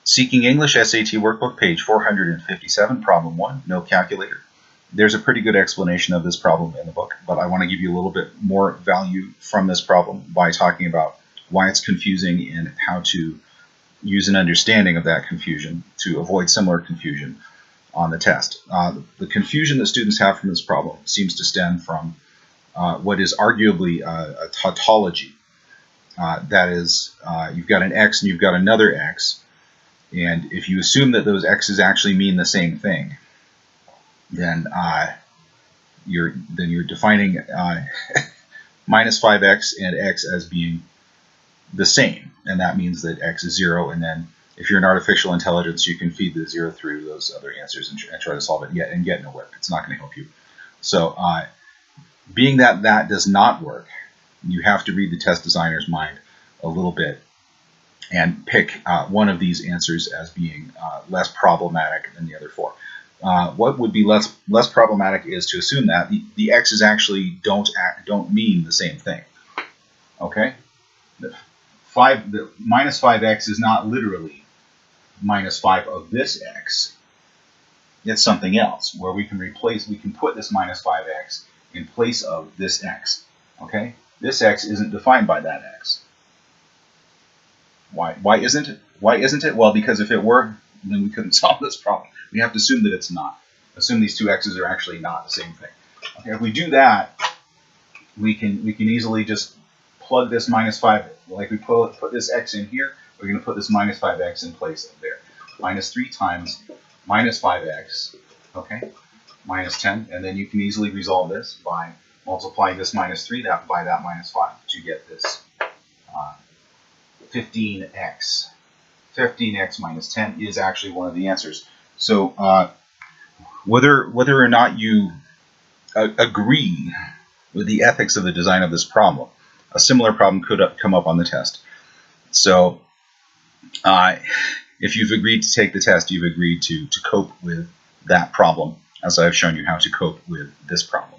Seeking English S.A.T. Workbook, page 457, problem 1, no calculator. There's a pretty good explanation of this problem in the book, but I want to give you a little bit more value from this problem by talking about why it's confusing and how to use an understanding of that confusion to avoid similar confusion on the test. The confusion that students have from this problem seems to stem from what is arguably a tautology. That is, you've got an x and you've got another x, and if you assume that those x's actually mean the same thing, then you're defining minus 5x and x as being the same, and that means that x is 0, and then if you're an artificial intelligence, you can feed the 0 through those other answers and try to solve it and get nowhere. It's not going to help you. So being that that does not work, you have to read the test designer's mind a little bit and pick one of these answers as being less problematic than the other four. What would be less problematic is to assume that the x's actually don't mean the same thing. Okay, the minus 5x is not literally minus 5 of this x. It's something else where we can put this minus 5x in place of this x. Okay, this x isn't defined by that x. Why isn't it? Why isn't it? Well, because if it were, then we couldn't solve this problem. We have to assume that it's not. Assume these two x's are actually not the same thing. Okay, if we do that, we can easily just plug this minus 5. Like we put this x in here, we're going to put this minus 5x in place of there. Minus 3 times minus 5x, okay, minus 10, and then you can easily resolve this by multiplying this minus 3 by that minus 5 to get this 15x. 15x minus 10 is actually one of the answers. So whether or not you agree with the ethics of the design of this problem, a similar problem could come up on the test. So if you've agreed to take the test, you've agreed to cope with that problem, as I've shown you how to cope with this problem.